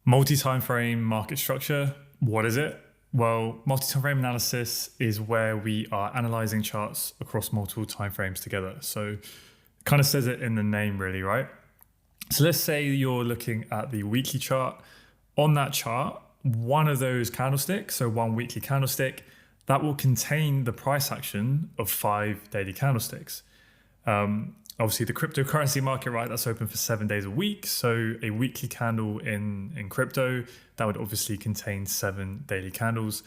Multi-time frame market structure, what is it? Well, multi-time frame analysis is where we are analyzing charts across multiple time frames together. So it kind of says it in the name really, right? So let's say you're looking at the weekly chart. On that chart, one of those candlesticks, so one weekly candlestick, that will contain the price action of 5 daily candlesticks. Obviously the cryptocurrency market, right, that's open for 7 days a week. So a weekly candle in crypto, that would obviously contain 7 daily candles.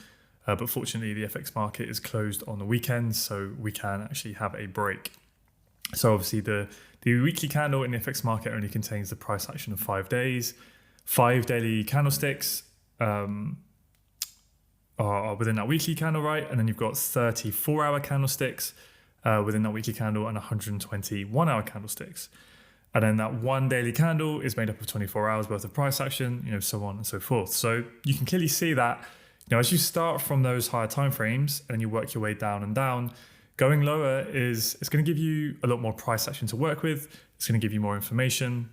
But fortunately the FX market is closed on the weekends, so we can actually have a break. So obviously the weekly candle in the FX market only contains the price action of 5 days. 5 daily candlesticks are within that weekly candle, right? And then you've got 34-hour candlesticks within that weekly candle and 120 1-hour candlesticks. And then that one daily candle is made up of 24 hours worth of price action, so on and so forth. So you can clearly see that, as you start from those higher time frames and you work your way down and down, going lower it's going to give you a lot more price action to work with. It's going to give you more information,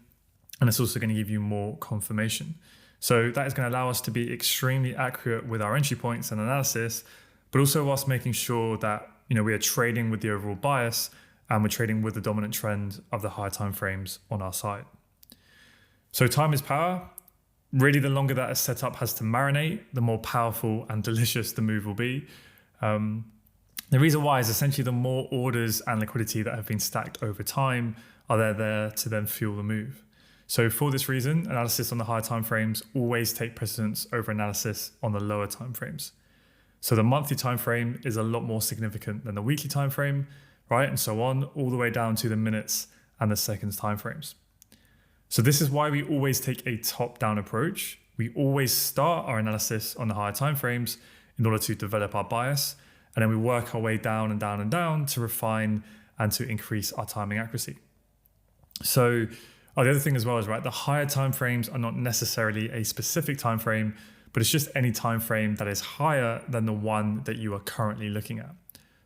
and it's also going to give you more confirmation. So that is going to allow us to be extremely accurate with our entry points and analysis, but also whilst making sure that we are trading with the overall bias and we're trading with the dominant trend of the higher time frames on our side. So time is power. Really, the longer that a setup has to marinate, the more powerful and delicious the move will be. The reason why is essentially the more orders and liquidity that have been stacked over time are there to then fuel the move. So for this reason, analysis on the higher time frames always take precedence over analysis on the lower time frames. So the monthly time frame is a lot more significant than the weekly time frame, right? And so on, all the way down to the minutes and the seconds time frames. So this is why we always take a top-down approach. We always start our analysis on the higher time frames in order to develop our bias, and then we work our way down and down and down to refine and to increase our timing accuracy. So the other thing as well is, right, the higher time frames are not necessarily a specific time frame, but it's just any time frame that is higher than the one that you are currently looking at.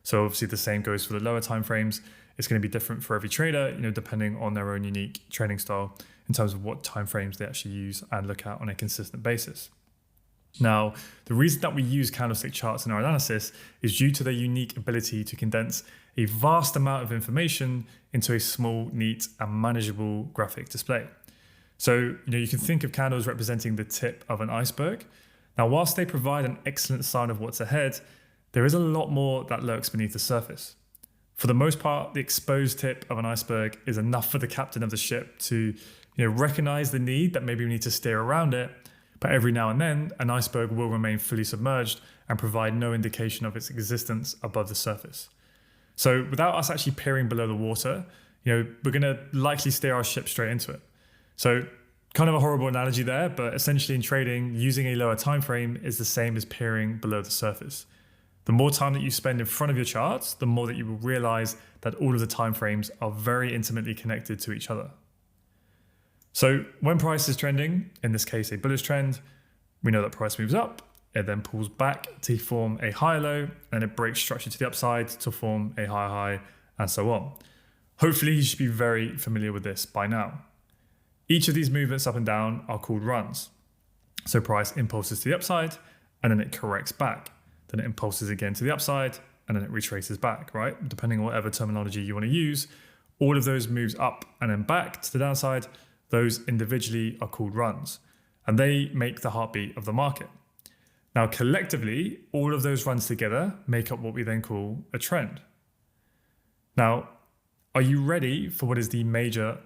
So obviously the same goes for the lower time frames. It's going to be different for every trader, depending on their own unique trading style in terms of what time frames they actually use and look at on a consistent basis. Now, the reason that we use candlestick charts in our analysis is due to their unique ability to condense a vast amount of information into a small, neat, and manageable graphic display. So, you can think of candles representing the tip of an iceberg. Now, whilst they provide an excellent sign of what's ahead, there is a lot more that lurks beneath the surface. For the most part, the exposed tip of an iceberg is enough for the captain of the ship to, recognize the need that maybe we need to steer around it. But every now and then, an iceberg will remain fully submerged and provide no indication of its existence above the surface. So without us actually peering below the water, we're going to likely steer our ship straight into it. So kind of a horrible analogy there, but essentially in trading, using a lower time frame is the same as peering below the surface. The more time that you spend in front of your charts, the more that you will realize that all of the time frames are very intimately connected to each other. So when price is trending, in this case a bullish trend, we know that price moves up, it then pulls back to form a higher low, and it breaks structure to the upside to form a higher high, and so on. Hopefully you should be very familiar with this by now. Each of these movements up and down are called runs. So price impulses to the upside, and then it corrects back. Then it impulses again to the upside, and then it retraces back, right? Depending on whatever terminology you want to use, all of those moves up and then back to the downside, those individually are called runs, and they make the heartbeat of the market. Now, collectively, all of those runs together make up what we then call a trend. Now, are you ready for what is the major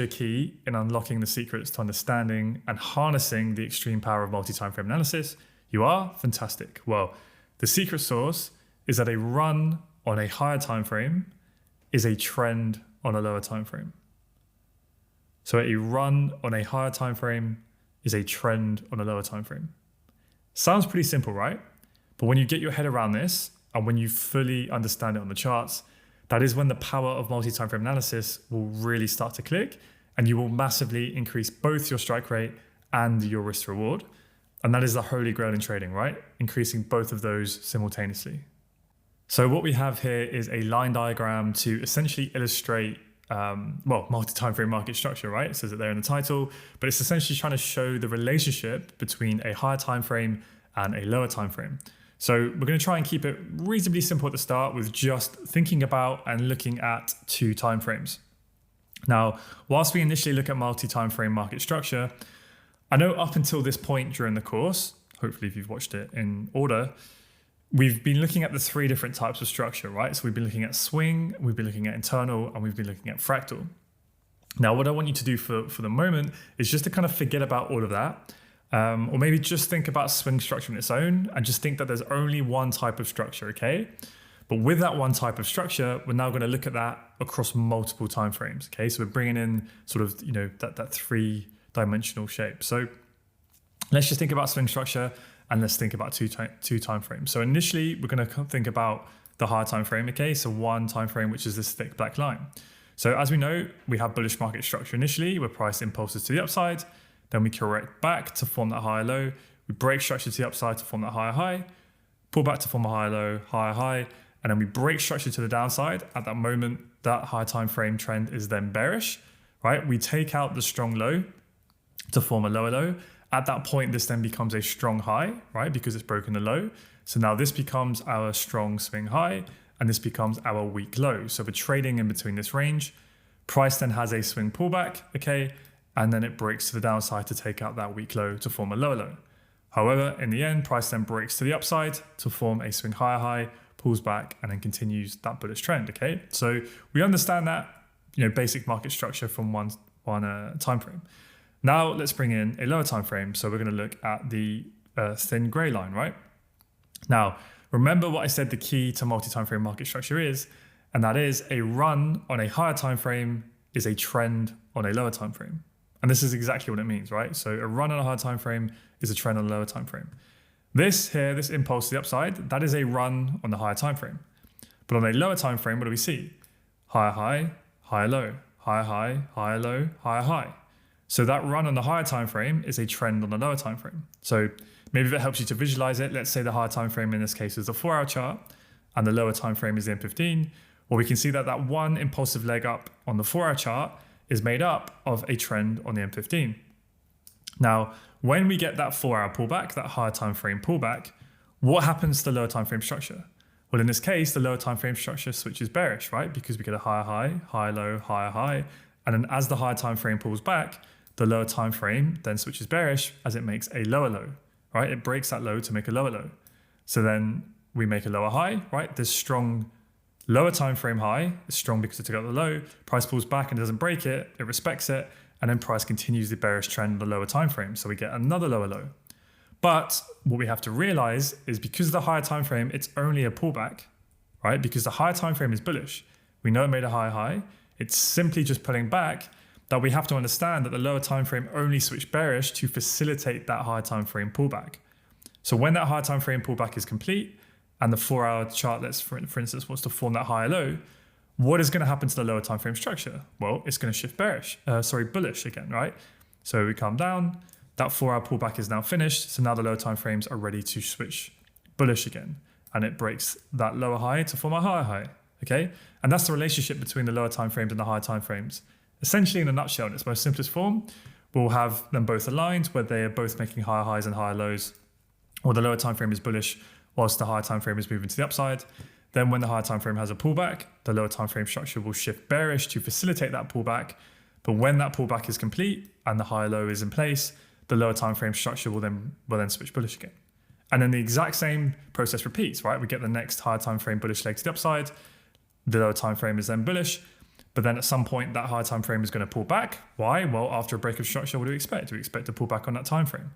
key in unlocking the secrets to understanding and harnessing the extreme power of multi-time frame analysis? You are? Fantastic. Well, the secret sauce is that a run on a higher time frame is a trend on a lower time frame. So a run on a higher time frame is a trend on a lower time frame. Sounds pretty simple, right? But when you get your head around this and when you fully understand it on the charts, that is when the power of multi-time frame analysis will really start to click, and you will massively increase both your strike rate and your risk reward. And that is the holy grail in trading, right? Increasing both of those simultaneously. So what we have here is a line diagram to essentially illustrate multi-time frame market structure, right? It says it there in the title, but it's essentially trying to show the relationship between a higher time frame and a lower time frame. So we're going to try and keep it reasonably simple at the start with just thinking about and looking at two time frames. Now, whilst we initially look at multi-time frame market structure, I know up until this point during the course, hopefully if you've watched it in order, we've been looking at the three different types of structure, right? So we've been looking at swing, we've been looking at internal, and we've been looking at fractal. Now, what I want you to do for the moment is just to kind of forget about all of that, or maybe just think about swing structure on its own and just think that there's only one type of structure, okay? But with that one type of structure, we're now going to look at that across multiple timeframes, okay? So we're bringing in sort of, that three-dimensional shape. So let's just think about swing structure and let's think about two timeframes. So initially, we're going to think about the higher time frame, okay? So one time frame, which is this thick black line. So as we know, we have bullish market structure initially, where price impulses to the upside, then we correct back to form that higher low, we break structure to the upside to form that higher high, pull back to form a higher low, higher high, and then we break structure to the downside. At that moment, that high time frame trend is then bearish, right? We take out the strong low to form a lower low. At that point, this then becomes a strong high, right? Because it's broken the low. So now this becomes our strong swing high, and this becomes our weak low. So we're trading in between this range. Price then has a swing pullback, okay? And then it breaks to the downside to take out that weak low to form a lower low. However, in the end, price then breaks to the upside to form a swing higher high, pulls back, and then continues that bullish trend, okay? So we understand that, basic market structure from one time frame. Now let's bring in a lower time frame. So we're going to look at the thin gray line, right? Now, remember what I said the key to multi-time frame market structure is, and that is a run on a higher time frame is a trend on a lower time frame. And this is exactly what it means, right? So a run on a higher time frame is a trend on a lower time frame. This impulse to the upside, that is a run on the higher time frame. But on a lower time frame, what do we see? Higher high, higher low, higher high, higher low, higher high. So that run on the higher time frame is a trend on the lower time frame. So maybe if it helps you to visualize it, let's say the higher time frame in this case is the 4-hour chart and the lower time frame is the M15. Well, we can see that one impulsive leg up on the 4-hour chart is made up of a trend on the M15. Now, when we get that 4-hour pullback, that higher time frame pullback, what happens to the lower time frame structure? Well, in this case, the lower time frame structure switches bearish, right? Because we get a higher high, higher low, higher high. And then as the higher time frame pulls back, the lower time frame then switches bearish as it makes a lower low, right? It breaks that low to make a lower low. So then we make a lower high, right? This strong lower time frame high is strong because it took out the low. Price pulls back and doesn't break it. It respects it. And then price continues the bearish trend of the lower time frame. So we get another lower low. But what we have to realize is because of the higher time frame, it's only a pullback, right? Because the higher time frame is bullish. We know it made a higher high. It's simply just pulling back. That we have to understand that the lower time frame only switched bearish to facilitate that higher time frame pullback. So when that higher time frame pullback is complete and the 4-hour chart, for instance, wants to form that higher low, what is going to happen to the lower time frame structure? Well, it's going to shift bullish again, right? So we come down, that 4-hour pullback is now finished. So now the lower time frames are ready to switch bullish again. And it breaks that lower high to form a higher high, okay? And that's the relationship between the lower time frames and the higher time frames. Essentially, in a nutshell, in its most simplest form, we'll have them both aligned where they are both making higher highs and higher lows, or the lower time frame is bullish whilst the higher time frame is moving to the upside. Then when the higher time frame has a pullback, the lower time frame structure will shift bearish to facilitate that pullback. But when that pullback is complete and the higher low is in place, the lower time frame structure will then switch bullish again. And then the exact same process repeats, right? We get the next higher time frame bullish leg to the upside. The lower time frame is then bullish. But then at some point, that higher time frame is going to pull back. Why? Well, after a break of structure, what do we expect? Do we expect to pull back on that time frame?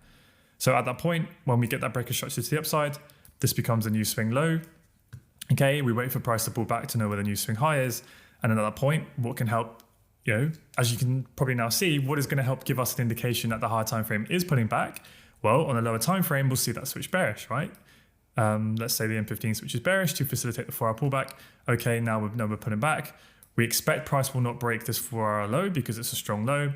So at that point, when we get that break of structure to the upside, this becomes a new swing low. Okay, we wait for price to pull back to know where the new swing high is. And at that point, what can help, as you can probably now see, what is going to help give us an indication that the higher time frame is pulling back? Well, on a lower time frame, we'll see that switch bearish, right? Let's say the M15 switches bearish to facilitate the 4-hour pullback. Okay, now we're pulling back. We expect price will not break this 4-hour low because it's a strong low.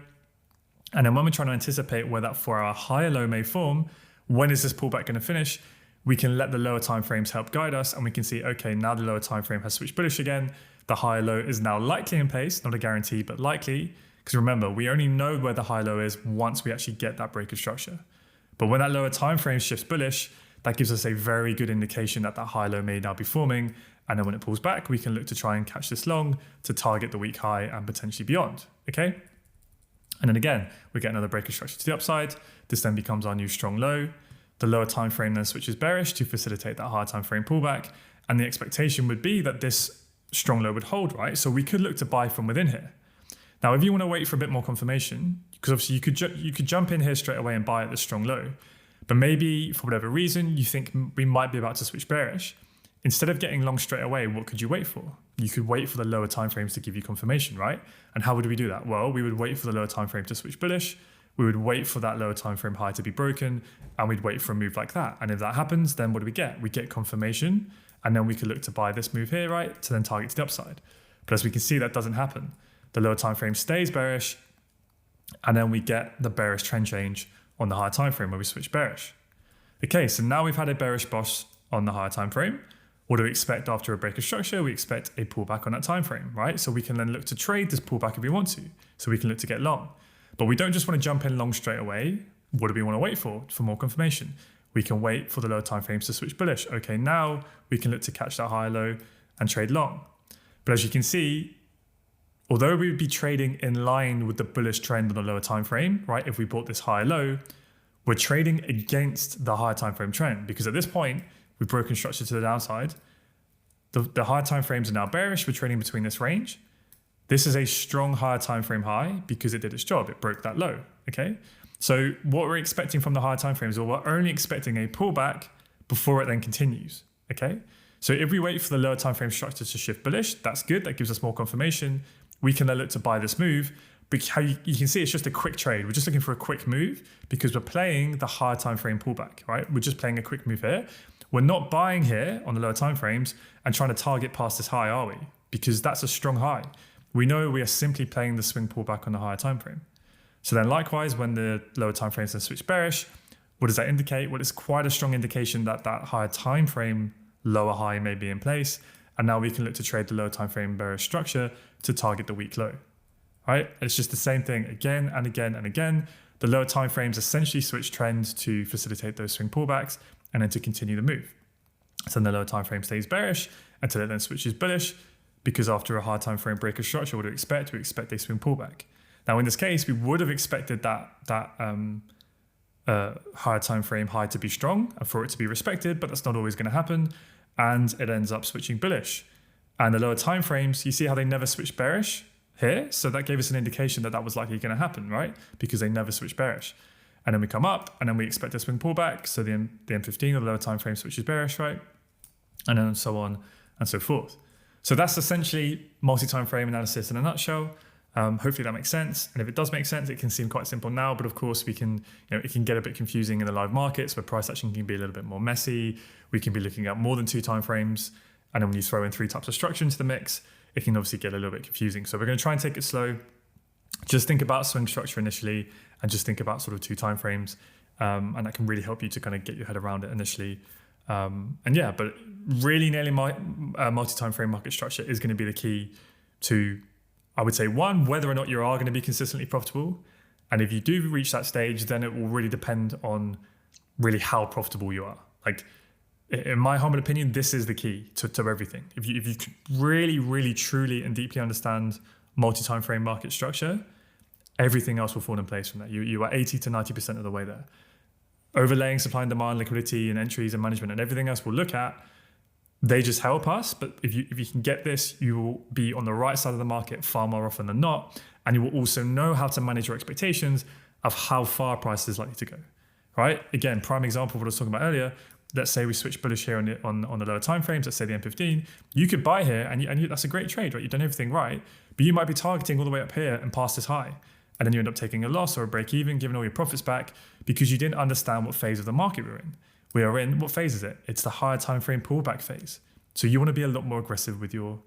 And then when we're trying to anticipate where that 4-hour higher low may form, when is this pullback going to finish? we can let the lower time frames help guide us, and we can see, okay, now the lower time frame has switched bullish again. The high low is now likely in place, not a guarantee, but likely. Because remember, we only know where the high low is once we actually get that break of structure. But when that lower time frame shifts bullish, that gives us a very good indication that that high low may now be forming. And then when it pulls back, we can look to try and catch this long to target the week high and potentially beyond. Okay. And then again, we get another break of structure to the upside. This then becomes our new strong low. The lower time frame then switches bearish to facilitate that higher time frame pullback. And the expectation would be that this strong low would hold, right? So we could look to buy from within here. Now, if you want to wait for a bit more confirmation, because obviously you could jump in here straight away and buy at the strong low, but maybe for whatever reason, you think we might be about to switch bearish. Instead of getting long straight away, what could you wait for? You could wait for the lower time frames to give you confirmation, right? And how would we do that? Well, we would wait for the lower time frame to switch bullish. We would wait for that lower time frame high to be broken, and we'd wait for a move like that. And if that happens, then what do we get? We get confirmation, and then we could look to buy this move here, right, to then target to the upside. But as we can see, that doesn't happen. The lower time frame stays bearish, and then we get the bearish trend change on the higher time frame where we switch bearish. Okay, so now we've had a bearish boss on the higher time frame. What do we expect after a break of structure? We expect a pullback on that time frame, right? So we can then look to trade this pullback if we want to. So we can look to get long. But we don't just want to jump in long straight away. What do we want to wait for? For more confirmation. We can wait for the lower time frames to switch bullish. Okay, now we can look to catch that high low and trade long. But as you can see, although we would be trading in line with the bullish trend on the lower time frame, right? If we bought this high low, we're trading against the higher time frame trend, because at this point, we've broken structure to the downside. The higher time frames are now bearish. We're trading between this range. This is a strong higher time frame high because it did its job. It broke that low. Okay. So what we're expecting from the higher time frames, well, we're only expecting a pullback before it then continues. Okay. So if we wait for the lower time frame structure to shift bullish, that's good. That gives us more confirmation. We can then look to buy this move. But how you can see, it's just a quick trade. We're just looking for a quick move because we're playing the higher time frame pullback, right? We're just playing a quick move here. We're not buying here on the lower time frames and trying to target past this high, are we? Because that's a strong high. We know we are simply playing the swing pullback on the higher time frame. So then likewise, when the lower time frames then switch bearish, what does that indicate? Well, it's quite a strong indication that that higher time frame lower high may be in place. And now we can look to trade the lower time frame bearish structure to target the weak low, right? It's just the same thing again and again and again. The lower time frames essentially switch trends to facilitate those swing pullbacks and then to continue the move. So then the lower time frame stays bearish until it then switches bullish, because after a higher time frame break of structure, what do we expect? We expect a swing pullback. Now in this case, we would have expected that higher time frame high to be strong and for it to be respected, but that's not always going to happen. And it ends up switching bullish. And the lower time frames, you see how they never switch bearish here? So that gave us an indication that that was likely going to happen, right? Because they never switch bearish. And then we come up and then we expect a swing pullback. So the M15 or the lower time frame switches bearish, right? And then so on and so forth. So that's essentially multi-time frame analysis in a nutshell. Hopefully that makes sense. And if it does make sense, it can seem quite simple now, but of course we can, it can get a bit confusing in the live markets where price action can be a little bit more messy. We can be looking at more than 2 time frames. And then when you throw in 3 types of structure into the mix, it can obviously get a little bit confusing. So we're going to try and take it slow. Just think about swing structure initially and just think about sort of 2 time frames. And that can really help you to kind of get your head around it initially. But really nailing multi-time frame market structure is going to be the key to, I would say, one, whether or not you are going to be consistently profitable. And if you do reach that stage, then it will really depend on really how profitable you are. Like, in my humble opinion, this is the key to everything. If you really, really, truly and deeply understand multi-time frame market structure, everything else will fall in place from that. You are 80 to 90% of the way there. Overlaying supply and demand, liquidity and entries and management and everything else we'll look at, they just help us. But if you can get this, you will be on the right side of the market far more often than not. And you will also know how to manage your expectations of how far price is likely to go, right? Again, prime example of what I was talking about earlier. Let's say we switch bullish here on the lower time frames, let's say the M15, you could buy here and that's a great trade, right? You've done everything right, but you might be targeting all the way up here and past this high. And then you end up taking a loss or a break even, giving all your profits back because you didn't understand what phase of the market we're in. We are in, what phase is it? It's the higher time frame pullback phase. So you want to be a lot more aggressive with your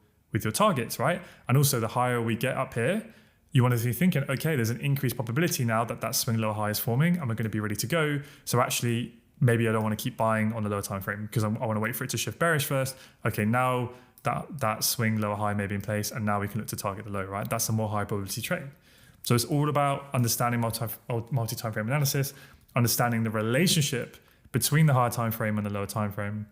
targets, right? And also the higher we get up here, you want to be thinking, okay, there's an increased probability now that swing lower high is forming and we're going to be ready to go. So actually maybe I don't want to keep buying on the lower time frame because I want to wait for it to shift bearish first. Okay, now that swing lower high may be in place, and now we can look to target the low, right? That's a more high probability trade. So it's all about understanding multi-time frame analysis, understanding the relationship between the higher time frame and the lower time frame,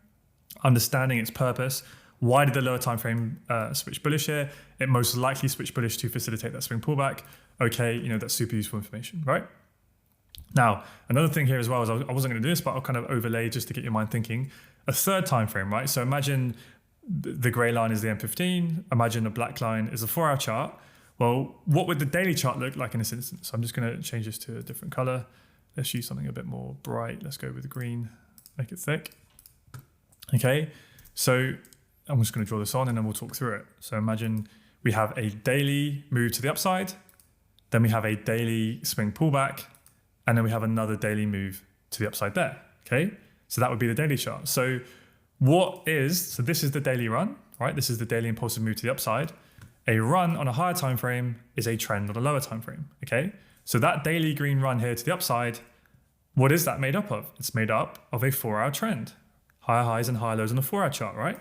understanding its purpose. Why did the lower time frame switch bullish here? It most likely switched bullish to facilitate that swing pullback. Okay, that's super useful information, right? Now, another thing here as well is I wasn't going to do this, but I'll kind of overlay just to get your mind thinking. A third time frame, right? So imagine the gray line is the M15. Imagine the black line is a 4-hour chart. Well, what would the daily chart look like in this instance? So I'm just going to change this to a different color. Let's use something a bit more bright. Let's go with the green, make it thick. Okay, so I'm just going to draw this on and then we'll talk through it. So imagine we have a daily move to the upside, then we have a daily swing pullback, and then we have another daily move to the upside there. Okay, so that would be the daily chart. So this is the daily run, right? This is the daily impulsive move to the upside. A run on a higher time frame is a trend on a lower time frame. Okay, so that daily green run here to the upside, what is that made up of? It's made up of a 4-hour trend, higher highs and higher lows on the 4-hour chart, right?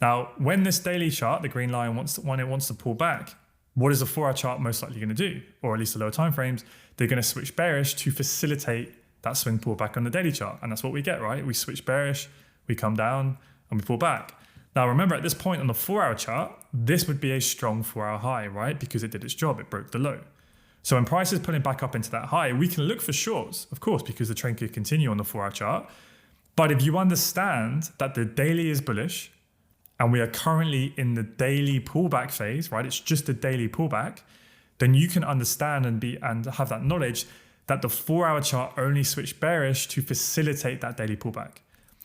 Now, when this daily chart, the green line when it wants to pull back, what is the 4-hour chart most likely going to do? Or at least the lower time frames, they're going to switch bearish to facilitate that swing pullback on the daily chart. And that's what we get, right? We switch bearish, we come down and we pull back. Now, remember at this point on the 4-hour chart, this would be a strong 4-hour high, right? Because it did its job, it broke the low. So when price is pulling back up into that high, we can look for shorts, of course, because the trend could continue on the 4-hour chart. But if you understand that the daily is bullish and we are currently in the daily pullback phase, right? It's just a daily pullback, then you can understand and have that knowledge that the 4-hour chart only switched bearish to facilitate that daily pullback.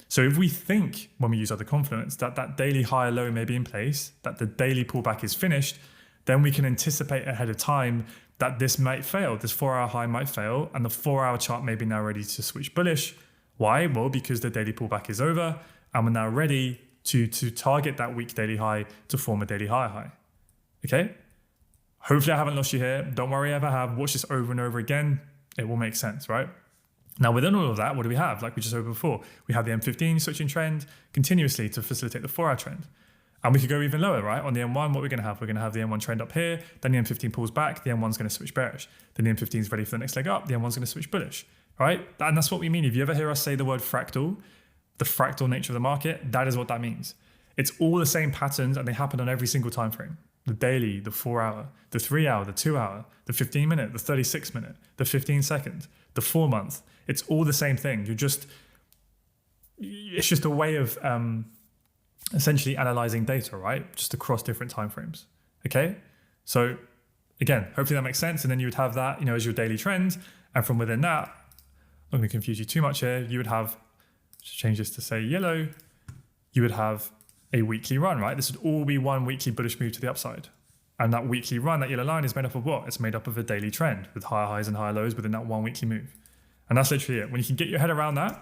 So if we think when we use other confluence that daily higher low may be in place, that the daily pullback is finished, then we can anticipate ahead of time that this might fail, this 4-hour high might fail, and the 4-hour chart may be now ready to switch bullish. Why? Well, because the daily pullback is over and we're now ready to target that weak daily high to form a daily higher high. Okay? Hopefully I haven't lost you here. Don't worry if I have. Watch this over and over again. It will make sense, right? Now, within all of that, what do we have? Like we just said before, we have the M15 switching trend continuously to facilitate the 4-hour trend. And we could go even lower, right? On the M1, what we're going to have? We're going to have the M1 trend up here. Then the M15 pulls back. The M1's going to switch bearish. Then the M15 is ready for the next leg up. The M1's going to switch bullish, right? And that's what we mean. If you ever hear us say the word fractal, the fractal nature of the market, that is what that means. It's all the same patterns and they happen on every single time frame. The daily, the 4-hour, the 3-hour, the 2-hour, the 15-minute, the 36-minute, the 15-second, the 4-month. It's all the same thing. It's just a way of essentially analyzing data, right? Just across different time frames. Okay. So again, hopefully that makes sense. And then you would have that, as your daily trend. And from within that, I'm not going to confuse you too much here. You would have, just change this to say yellow, you would have a weekly run, right? This would all be one weekly bullish move to the upside. And that weekly run, that yellow line is made up of what? It's made up of a daily trend with higher highs and higher lows within that one weekly move. And that's literally it. When you can get your head around that,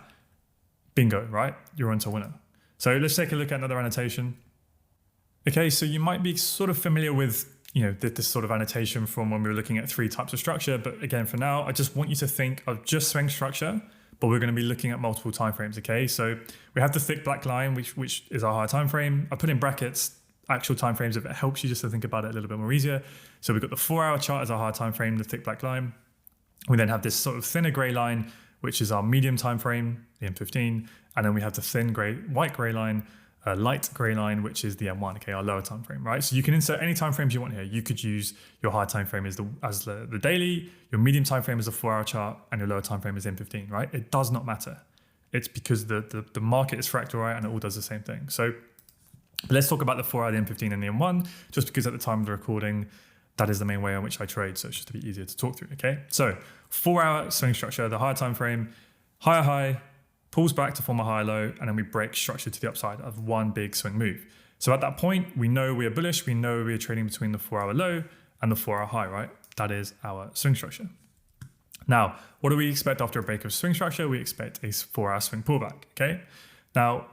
bingo, right? You're onto a winner. So let's take a look at another annotation. Okay, so you might be sort of familiar with, this sort of annotation from when we were looking at 3 types of structure. But again, for now, I just want you to think of just swing structure, but we're going to be looking at multiple time frames. Okay, so we have the thick black line, which is our higher time frame. I put in brackets actual time frames if it helps you just to think about it a little bit more easier. So we've got the 4-hour chart as our higher time frame, the thick black line. We then have this sort of thinner gray line, which is our medium time frame, the M15, and then we have the thin white gray line, light gray line, which is the M1, okay, our lower time frame, right? So you can insert any time frames you want here. You could use your higher time frame as the daily, your medium time frame is a 4-hour chart, and your lower time frame is M15, right? It does not matter. It's because the market is fractal, right, and it all does the same thing. So let's talk about the 4-hour, the M15, and the M1, just because at the time of the recording, that is the main way in which I trade, so it's just a bit easier to talk through, okay? So 4-hour swing structure, the higher time frame, higher high, pulls back to form a higher low, and then we break structure to the upside of one big swing move. So at that point, we know we are bullish, we know we are trading between the 4-hour low and the 4-hour high, right? That is our swing structure. Now, what do we expect after a break of swing structure? We expect a 4-hour swing pullback, okay? Now,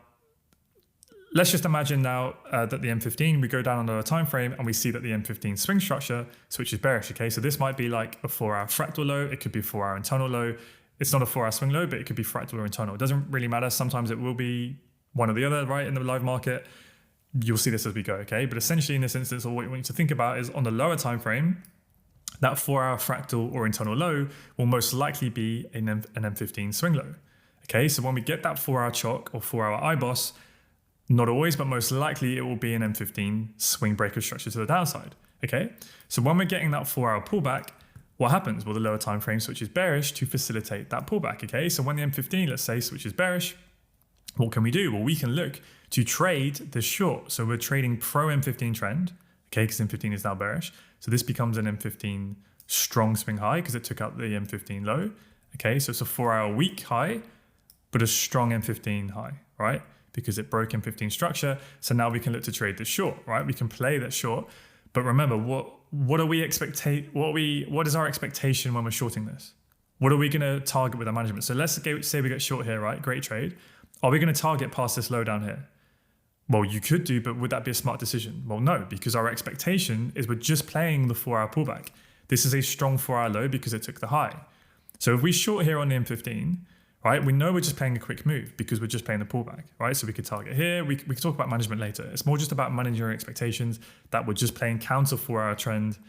let's just imagine now that the M15, we go down on a time frame and we see that the M15 swing structure switches bearish, okay? So this might be like a 4-hour fractal low, it could be a 4-hour internal low, it's not a 4-hour swing low, but it could be fractal or internal. It doesn't really matter. Sometimes it will be one or the other, right? In the live market, you'll see this as we go, okay? But essentially in this instance, what we want you to think about is on the lower time frame, that 4-hour fractal or internal low will most likely be an M15 swing low. Okay, so when we get that 4-hour chalk or 4-hour IBOS, not always, but most likely it will be an M15 swing breaker structure to the downside. Okay, so when we're getting that 4-hour pullback, what happens? Well, the lower time frame switches bearish to facilitate that pullback. Okay, so when the M15, let's say, switches bearish, what can we do? Well, we can look to trade the short. So we're trading pro M15 trend, okay, because M15 is now bearish. So this becomes an M15 strong swing high because it took out the M15 low. Okay, so it's a 4-hour weak high, but a strong M15 high, right? Because it broke M15 structure. So now we can look to trade the short, right? We can play that short. But remember, what is our expectation when we're shorting this? What are we going to target with our management? So let's say we get short here, right? Great trade. Are we going to target past this low down here? Well, you could do, but would that be a smart decision? Well, no, because our expectation is we're just playing the 4-hour pullback. This is a strong 4-hour low because it took the high. So if we short here on the M15, right, we know we're just playing a quick move because we're just playing the pullback, right? So we could target here. We could talk about management later. It's more just about managing your expectations that we're just playing counter 4-hour trend,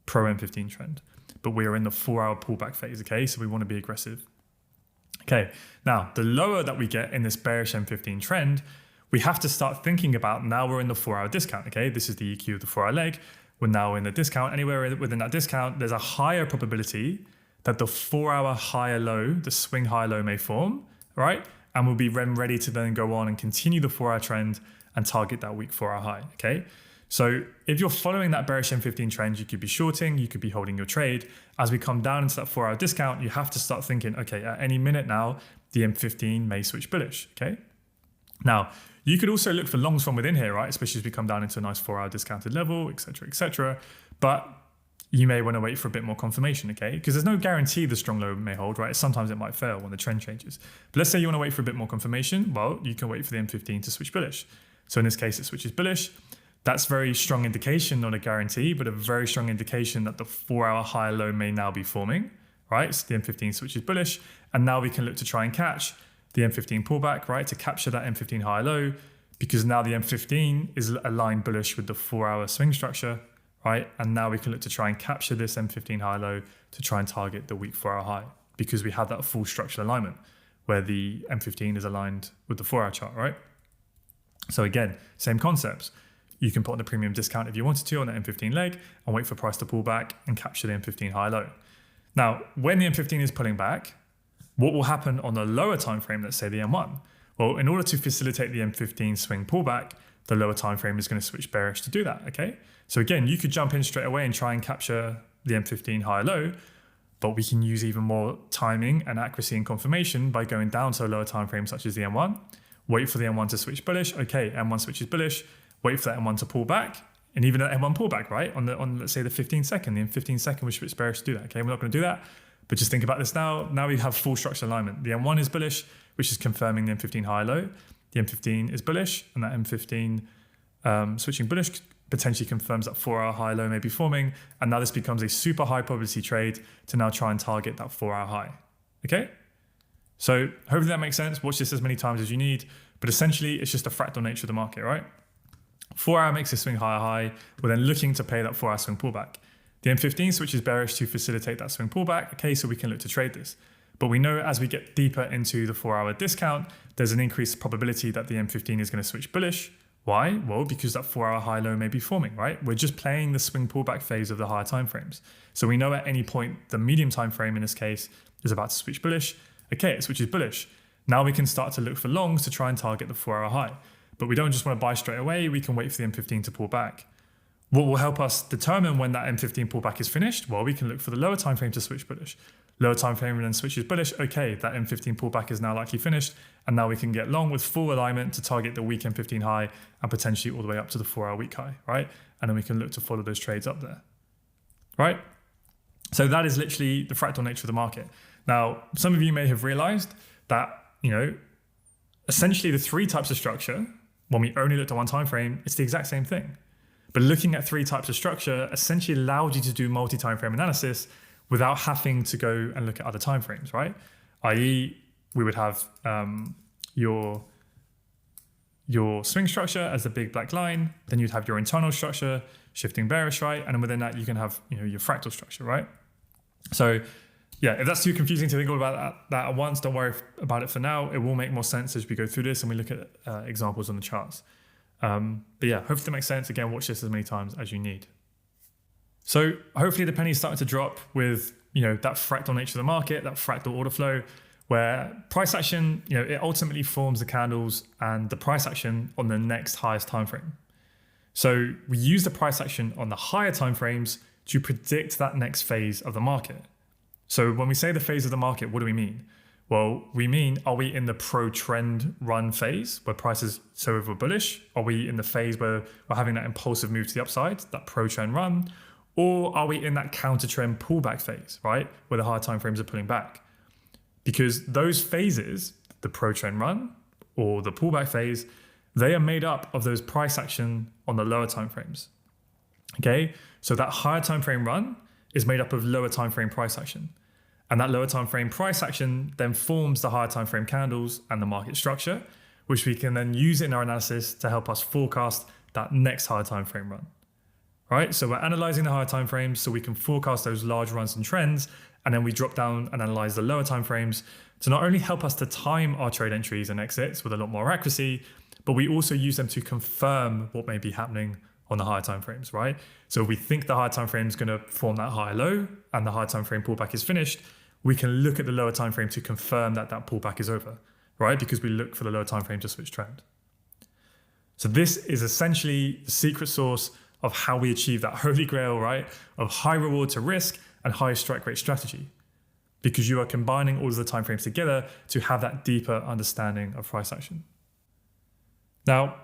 pro M15 trend. But we are in the 4-hour pullback phase, okay? So we want to be aggressive. Okay, now the lower that we get in this bearish M15 trend, we have to start thinking about now we're in the 4-hour discount, okay? This is the EQ of the 4-hour leg. We're now in the discount. Anywhere within that discount, there's a higher probability that the 4-hour higher low, the swing high low may form, right? And we'll be ready to then go on and continue the 4-hour trend and target that weak 4-hour high, okay? So if you're following that bearish M15 trend, you could be shorting, you could be holding your trade. As we come down into that 4-hour discount, you have to start thinking, okay, at any minute now, the M15 may switch bullish, okay? Now, you could also look for longs from within here, right? Especially as we come down into a nice 4-hour discounted level, et cetera, but you may want to wait for a bit more confirmation, okay? Because there's no guarantee the strong low may hold, right? Sometimes it might fail when the trend changes. But let's say you want to wait for a bit more confirmation. Well, you can wait for the M15 to switch bullish. So in this case, it switches bullish. That's very strong indication, not a guarantee, but a very strong indication that the 4-hour high low may now be forming, right? So the M15 switches bullish. And now we can look to try and catch the M15 pullback, right? To capture that M15 high low, because now the M15 is aligned bullish with the 4-hour swing structure, right? And now we can look to try and capture this M15 high low to try and target the weak 4-hour high because we have that full structural alignment where the M15 is aligned with the 4-hour chart, right? So again, same concepts. You can put on the premium discount if you wanted to on the M15 leg and wait for price to pull back and capture the M15 high low. Now, when the M15 is pulling back, what will happen on the lower time frame, let's say the M1? Well, in order to facilitate the M15 swing pullback, the lower time frame is going to switch bearish to do that, okay? So again, you could jump in straight away and try and capture the M15 high low, but we can use even more timing and accuracy and confirmation by going down to a lower time frame such as the M1, wait for the M1 to switch bullish, okay, M1 switches bullish, wait for that M1 to pull back, and even that M1 pullback, right? On let's say the 15 second, the M15 second we switch bearish to do that, okay? We're not going to do that, but just think about this now. Now we have full structural alignment. The M1 is bullish, which is confirming the M15 high low. The M15 is bullish, and that M15 switching bullish potentially confirms that 4-hour high low may be forming. And now this becomes a super high probability trade to now try and target that 4-hour high. Okay? So hopefully that makes sense. Watch this as many times as you need. But essentially, it's just a fractal nature of the market, right? 4-hour makes a swing higher high. We're then looking to pay that 4-hour swing pullback. The M15 switches bearish to facilitate that swing pullback. Okay, so we can look to trade this. But we know as we get deeper into the 4-hour discount, there's an increased probability that the M15 is going to switch bullish. Why? Well, because that 4-hour high low may be forming, right? We're just playing the swing pullback phase of the higher time frames. So we know at any point the medium time frame in this case is about to switch bullish. Okay, it switches bullish. Now we can start to look for longs to try and target the 4-hour high. But we don't just want to buy straight away. We can wait for the M15 to pull back. What will help us determine when that M15 pullback is finished? Well, we can look for the lower time frame to switch bullish. Lower time frame and then switches bullish. Okay, that M15 pullback is now likely finished. And now we can get long with full alignment to target the weak M15 high and potentially all the way up to the 4-hour week high, right? And then we can look to follow those trades up there, right? So that is literally the fractal nature of the market. Now, some of you may have realized that, essentially the 3 types of structure, when we only looked at one time frame, it's the exact same thing. But looking at 3 types of structure essentially allowed you to do multi-time frame analysis without having to go and look at other time frames, right? i.e. we would have your swing structure as the big black line, then you'd have your internal structure, shifting bearish, right? And within that, you can have your fractal structure, right? So yeah, if that's too confusing to think all about that at once, don't worry about it for now. It will make more sense as we go through this and we look at examples on the charts. But yeah, hopefully that makes sense. Again, watch this as many times as you need. So hopefully the penny's starting to drop with that fractal nature of the market, that fractal order flow, where price action, it ultimately forms the candles and the price action on the next highest time frame. So we use the price action on the higher time frames to predict that next phase of the market. So when we say the phase of the market, what do we mean? Well, we mean, are we in the pro-trend run phase where price is so over bullish? Are we in the phase where we're having that impulsive move to the upside, that pro-trend run? Or are we in that counter-trend pullback phase, right? Where the higher time frames are pulling back? Because those phases, the pro-trend run or the pullback phase, they are made up of those price action on the lower time frames. Okay, so that higher time frame run is made up of lower time frame price action. And that lower time frame price action then forms the higher time frame candles and the market structure, which we can then use in our analysis to help us forecast that next higher time frame run. Right, so we're analyzing the higher time frames so we can forecast those large runs and trends, and then we drop down and analyze the lower time frames to not only help us to time our trade entries and exits with a lot more accuracy, but we also use them to confirm what may be happening on the higher time frames, right? So if we think the higher time frame is going to form that higher low and the higher time frame pullback is finished, we can look at the lower time frame to confirm that that pullback is over, right? Because we look for the lower time frame to switch trend. So this is essentially the secret sauce of how we achieve that holy grail, right? Of high reward to risk and high strike rate strategy, because you are combining all of the timeframes together to have that deeper understanding of price action. Now,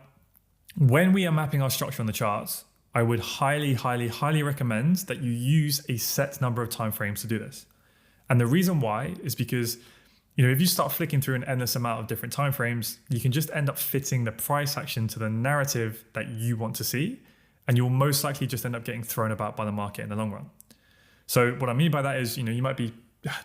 when we are mapping our structure on the charts, I would highly, highly, highly recommend that you use a set number of timeframes to do this. And the reason why is because if you start flicking through an endless amount of different timeframes, you can just end up fitting the price action to the narrative that you want to see. And you'll most likely just end up getting thrown about by the market in the long run. So what I mean by that is, you might be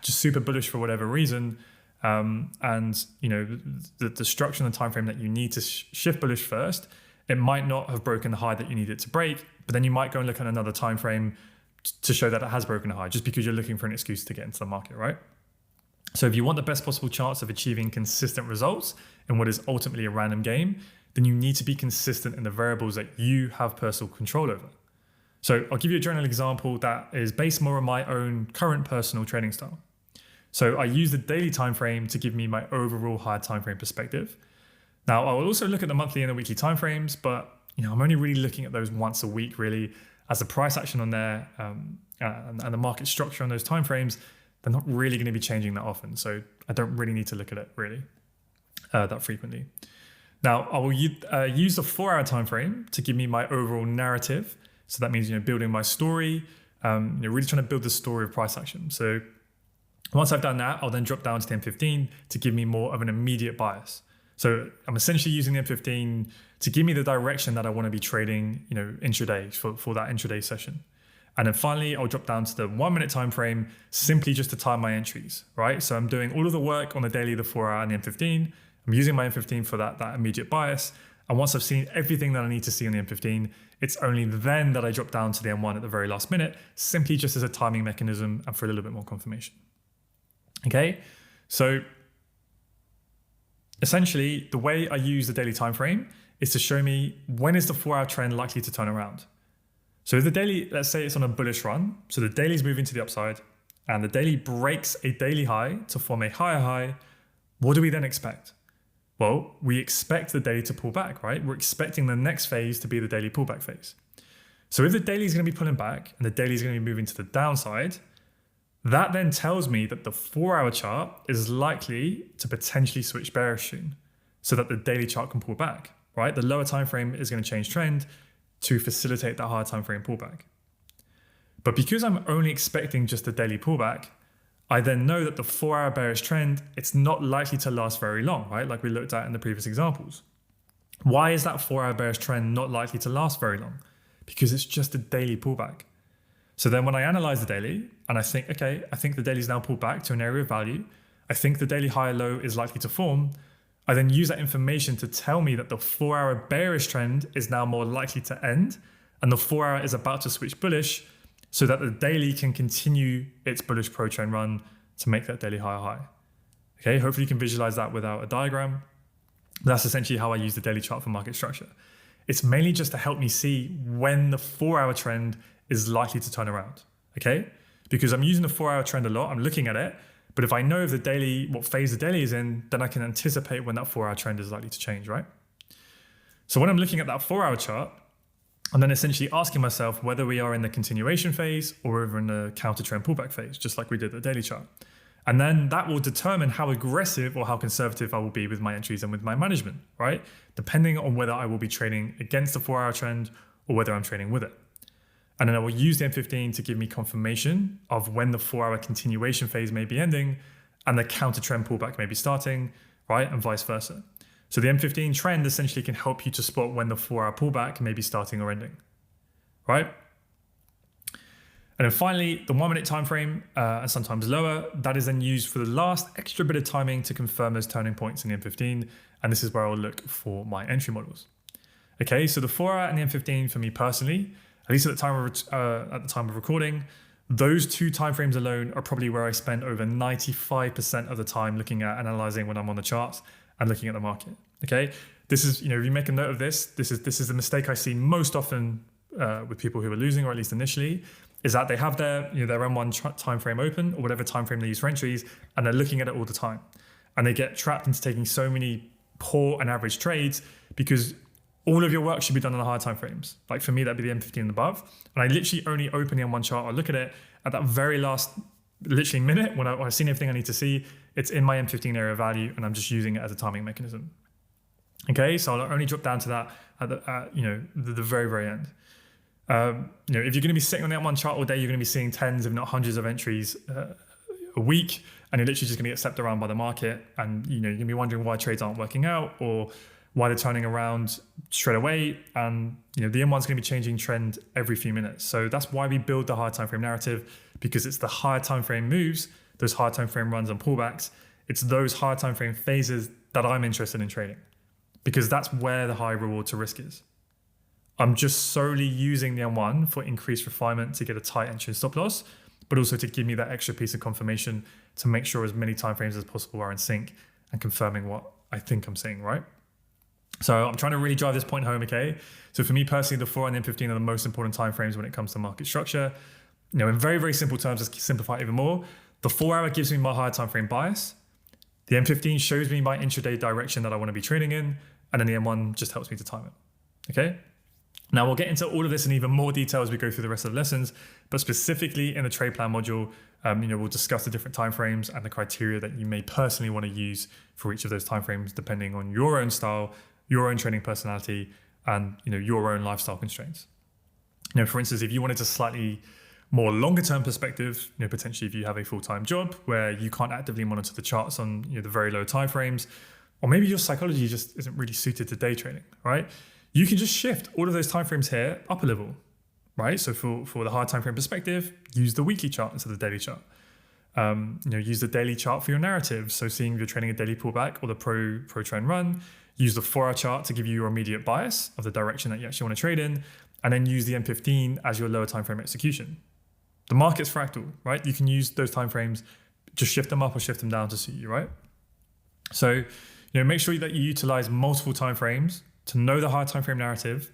just super bullish for whatever reason. And the structure and the time frame that you need to shift bullish first, it might not have broken the high that you need it to break, but then you might go and look at another time frame to show that it has broken a high, just because you're looking for an excuse to get into the market, right? So if you want the best possible chance of achieving consistent results in what is ultimately a random game, then you need to be consistent in the variables that you have personal control over. So I'll give you a general example that is based more on my own current personal trading style. So I use the daily time frame to give me my overall higher time frame perspective. Now I will also look at the monthly and the weekly time frames, but I'm only really looking at those once a week, really, as the price action on there and the market structure on those time frames, they're not really going to be changing that often. So I don't really need to look at it really that frequently. Now, I will use the 4-hour time frame to give me my overall narrative. So that means, building my story, really trying to build the story of price action. So once I've done that, I'll then drop down to the M15 to give me more of an immediate bias. So I'm essentially using the M15 to give me the direction that I want to be trading, intraday for that intraday session. And then finally, I'll drop down to the 1-minute time frame simply just to time my entries, right? So I'm doing all of the work on the daily, the 4-hour, and the M15. I'm using my M15 for that immediate bias. And once I've seen everything that I need to see on the M15, it's only then that I drop down to the M1 at the very last minute, simply just as a timing mechanism and for a little bit more confirmation. Okay, so essentially the way I use the daily time frame is to show me when is the 4-hour trend likely to turn around. So if the daily, let's say it's on a bullish run, so the daily is moving to the upside and the daily breaks a daily high to form a higher high, what do we then expect? Well, we expect the daily to pull back, right? We're expecting the next phase to be the daily pullback phase. So if the daily is going to be pulling back and the daily is going to be moving to the downside, that then tells me that the 4-hour chart is likely to potentially switch bearish soon so that the daily chart can pull back, right? The lower time frame is going to change trend to facilitate that higher time frame pullback. But because I'm only expecting just the daily pullback, I then know that the 4-hour bearish trend, it's not likely to last very long, right? Like we looked at in the previous examples. Why is that 4-hour bearish trend not likely to last very long? Because it's just a daily pullback. So then when I analyze the daily and I think, okay, I think the daily's now pulled back to an area of value, I think the daily high low is likely to form. I then use that information to tell me that the 4-hour bearish trend is now more likely to end and the 4-hour is about to switch bullish so that the daily can continue its bullish pro trend run to make that daily high. Okay, hopefully you can visualize that without a diagram. That's essentially how I use the daily chart for market structure. It's mainly just to help me see when the 4-hour trend is likely to turn around, okay? Because I'm using the 4-hour trend a lot, I'm looking at it, but if I know the daily, what phase the daily is in, then I can anticipate when that 4-hour trend is likely to change, right? So when I'm looking at that 4-hour chart, I'm then essentially asking myself whether we are in the continuation phase or we're in the counter trend pullback phase, just like we did the daily chart. And then that will determine how aggressive or how conservative I will be with my entries and with my management, right? Depending on whether I will be trading against the 4-hour trend or whether I'm trading with it. And then I will use the M15 to give me confirmation of when the 4-hour continuation phase may be ending and the counter trend pullback may be starting, right? And vice versa. So the M15 trend essentially can help you to spot when the 4-hour pullback may be starting or ending, right? And then finally, the 1-minute time frame, and sometimes lower, that is then used for the last extra bit of timing to confirm those turning points in the M15. And this is where I'll look for my entry models. Okay, so the 4-hour and the M15 for me personally, at least at the time of recording, those two timeframes alone are probably where I spend over 95% of the time looking at analyzing when I'm on the charts and looking at the market. Okay, this is, if you make a note of this, this is the mistake I see most often with people who are losing, or at least initially, is that they have their M1 time frame open or whatever time frame they use for entries, and they're looking at it all the time, and they get trapped into taking so many poor and average trades because all of your work should be done on the higher time frames. Like for me, that'd be the M15 and above, and I literally only open the M1 chart or look at it at that very last literally minute when I've seen everything I need to see. It's in my M15 area of value, and I'm just using it as a timing mechanism. Okay, so I'll only drop down to that at the very, very end. If you're going to be sitting on the M1 chart all day, you're going to be seeing tens, if not hundreds of entries a week, and you're literally just going to get stepped around by the market. And you're going to be wondering why trades aren't working out or why they're turning around straight away. And the M1's going to be changing trend every few minutes. So that's why we build the higher time frame narrative, because it's the higher time frame moves, those higher time frame runs and pullbacks. It's those higher time frame phases that I'm interested in trading, because that's where the high reward to risk is. I'm just solely using the M1 for increased refinement to get a tight entry and stop loss, but also to give me that extra piece of confirmation to make sure as many timeframes as possible are in sync and confirming what I think I'm seeing, right? So I'm trying to really drive this point home, okay? So for me personally, the 4 and the M15 are the most important timeframes when it comes to market structure. In very, very simple terms, let's simplify it even more. The 4-hour gives me my higher time frame bias. The M15 shows me my intraday direction that I want to be trading in, and then the M1 just helps me to time it, okay? Now we'll get into all of this in even more detail as we go through the rest of the lessons, but specifically in the trade plan module, we'll discuss the different timeframes and the criteria that you may personally want to use for each of those timeframes, depending on your own style, your own trading personality, and your own lifestyle constraints. For instance, if you wanted a slightly more longer term perspective, potentially if you have a full-time job where you can't actively monitor the charts on the very low timeframes, or maybe your psychology just isn't really suited to day trading, right? You can just shift all of those timeframes here up a level, right? So for the higher timeframe perspective, use the weekly chart instead of the daily chart. Use the daily chart for your narrative. So seeing if you're trading a daily pullback or the pro trend run, use the 4-hour chart to give you your immediate bias of the direction that you actually want to trade in, and then use the M15 as your lower timeframe execution. The market's fractal, right? You can use those timeframes, just shift them up or shift them down to suit you, right? So, make sure that you utilize multiple timeframes to know the higher time frame narrative,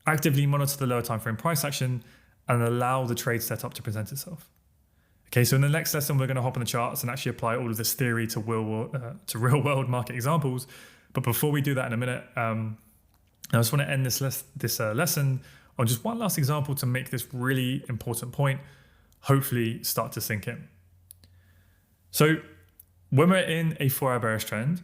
actively monitor the lower time frame price action, and allow the trade setup to present itself. Okay, so in the next lesson, we're going to hop on the charts and actually apply all of this theory to real world market examples. But before we do that in a minute, I just want to end this lesson on just one last example to make this really important point hopefully start to sink in. So when we're in a 4-hour bearish trend,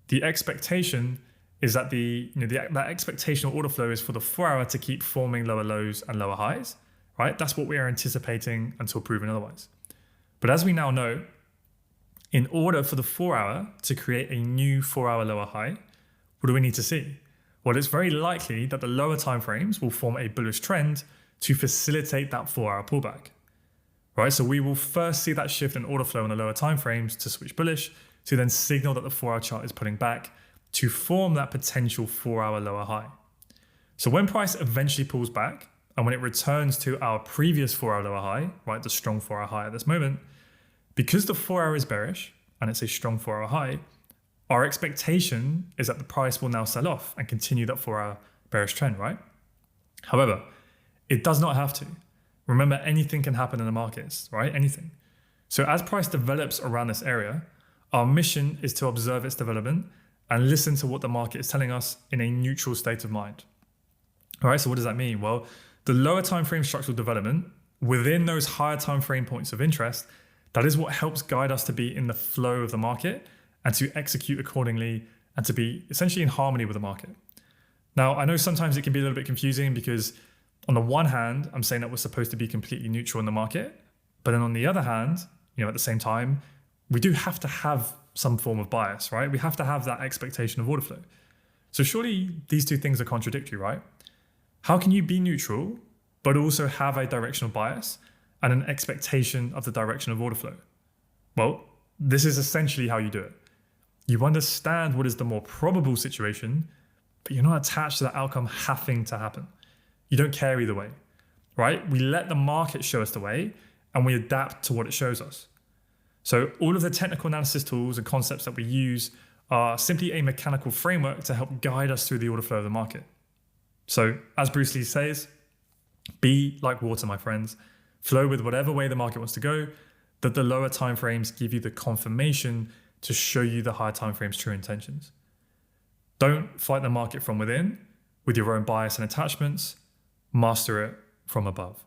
the expectation is that that expectational order flow is for the 4-hour to keep forming lower lows and lower highs, right? That's what we are anticipating until proven otherwise. But as we now know, in order for the 4-hour to create a new 4-hour lower high, what do we need to see? Well, it's very likely that the lower timeframes will form a bullish trend to facilitate that 4-hour pullback, right? So we will first see that shift in order flow in the lower timeframes to switch bullish to then signal that the 4-hour chart is pulling back to form that potential 4-hour lower high. So when price eventually pulls back and when it returns to our previous 4-hour lower high, right, the strong 4-hour high at this moment, because the 4-hour is bearish and it's a strong 4-hour high, our expectation is that the price will now sell off and continue that 4-hour bearish trend, right? However, it does not have to. Remember, anything can happen in the markets, right? Anything. So as price develops around this area, our mission is to observe its development and listen to what the market is telling us in a neutral state of mind. All right, so what does that mean? Well, the lower time frame structural development within those higher time frame points of interest, that is what helps guide us to be in the flow of the market and to execute accordingly and to be essentially in harmony with the market. Now, I know sometimes it can be a little bit confusing because on the one hand, I'm saying that we're supposed to be completely neutral in the market, but then on the other hand, at the same time, we do have to have some form of bias, right? We have to have that expectation of order flow. So surely these two things are contradictory, right? How can you be neutral, but also have a directional bias and an expectation of the direction of order flow? Well, this is essentially how you do it. You understand what is the more probable situation, but you're not attached to that outcome having to happen. You don't care either way, right? We let the market show us the way and we adapt to what it shows us. So all of the technical analysis tools and concepts that we use are simply a mechanical framework to help guide us through the order flow of the market. So as Bruce Lee says, be like water, my friends. Flow with whatever way the market wants to go, that the lower time frames give you the confirmation to show you the higher time frames' true intentions. Don't fight the market from within with your own bias and attachments. Master it from above.